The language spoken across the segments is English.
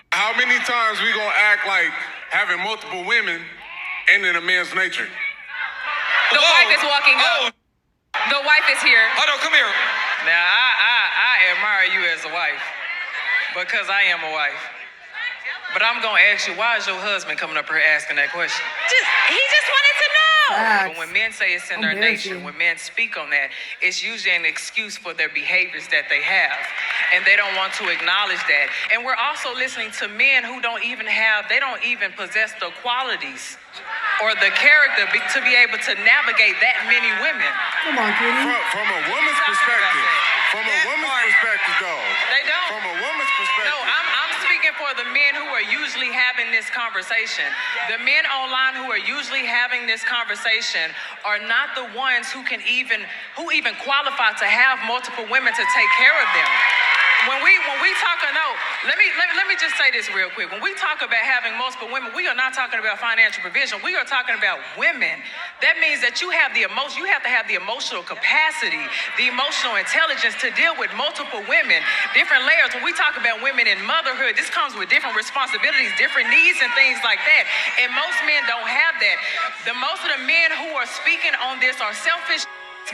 How many times we gonna act like having multiple women ain't in a man's nature? The wife is walking up. The wife is here. Hold on, come here. Now, I admire you as a wife because I am a wife. But I'm going to ask you, why is your husband coming up here asking that question? He just wanted to know. But when men say it's in their nature, when men speak on that, it's usually an excuse for their behaviors that they have. And they don't want to acknowledge that. And we're also listening to men who don't even possess the qualities or the character to be able to navigate that many women. Come on, Kitty. From a woman's perspective. From a woman's perspective, though. They don't. From a woman's perspective. No, I'm speaking for the men who are usually having this conversation. The men online who are usually having this conversation are not the ones who even qualify to have multiple women to take care of them. When we talk, let me just say this real quick. When we talk about having multiple women, we are not talking about financial provision. We are talking about women. That means that you have to have the emotional capacity, the emotional intelligence to deal with multiple women, different layers. When we talk about women in motherhood, this comes with different responsibilities, different needs and things like that. And most men don't have that. Most of the men who are speaking on this are selfish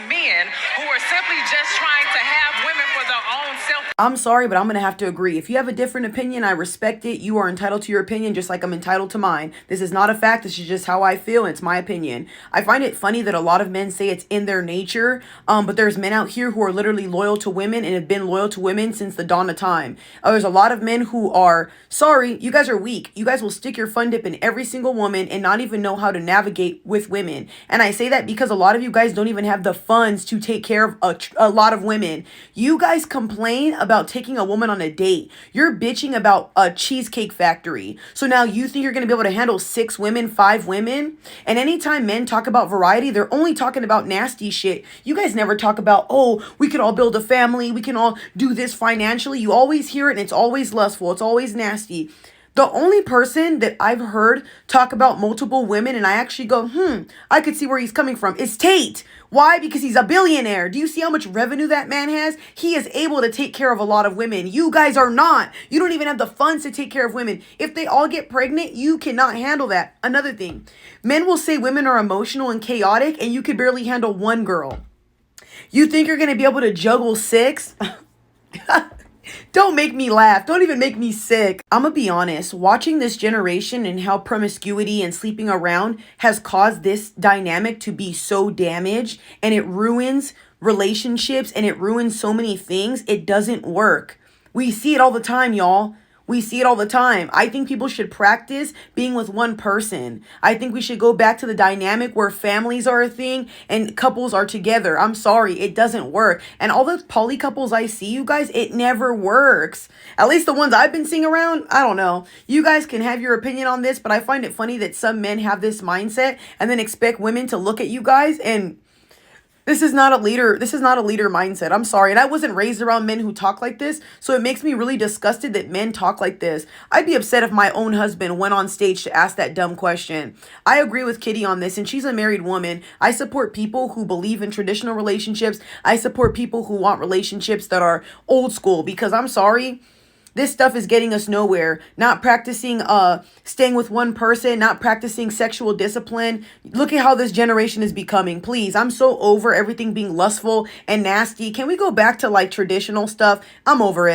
men who are simply just trying to have women for their own self. I'm sorry, but I'm going to have to agree. If you have a different opinion, I respect it. You are entitled to your opinion just like I'm entitled to mine. This is not a fact. This is just how I feel. And it's my opinion. I find it funny that a lot of men say it's in their nature, but there's men out here who are literally loyal to women and have been loyal to women since the dawn of time. There's a lot of men who are, sorry, you guys are weak. You guys will stick your fun dip in every single woman and not even know how to navigate with women. And I say that because a lot of you guys don't even have the funds to take care of a lot of women. You guys complain about taking a woman on a date. You're bitching about a cheesecake factory. So now you think you're going to be able to handle 6 women, 5 women? And anytime men talk about variety, they're only talking about nasty shit. You guys never talk about, oh, we could all build a family. We can all do this financially. You always hear it and it's always lustful. It's always nasty. The only person that I've heard talk about multiple women and I actually go, I could see where he's coming from, is Tate. Why? Because he's a billionaire. Do you see how much revenue that man has? He is able to take care of a lot of women. You guys are not. You don't even have the funds to take care of women. If they all get pregnant, you cannot handle that. Another thing, men will say women are emotional and chaotic and you could barely handle one girl. You think you're going to be able to juggle 6? Don't make me laugh. Don't even make me sick. I'm gonna be honest. Watching this generation and how promiscuity and sleeping around has caused this dynamic to be so damaged and it ruins relationships and it ruins so many things. It doesn't work. We see it all the time, y'all. We see it all the time. I think people should practice being with one person. I think we should go back to the dynamic where families are a thing and couples are together. I'm sorry, it doesn't work. And all those poly couples I see, you guys, it never works. At least the ones I've been seeing around, I don't know. You guys can have your opinion on this, but I find it funny that some men have this mindset and then expect women to look at you guys and this is not a leader mindset. I'm sorry. And I wasn't raised around men who talk like this. So it makes me really disgusted that men talk like this. I'd be upset if my own husband went on stage to ask that dumb question. I agree with Kitty on this. And she's a married woman. I support people who believe in traditional relationships. I support people who want relationships that are old school. Because I'm sorry, this stuff is getting us nowhere. Not practicing staying with one person, not practicing sexual discipline. Look at how this generation is becoming. Please, I'm so over everything being lustful and nasty. Can we go back to like traditional stuff? I'm over it.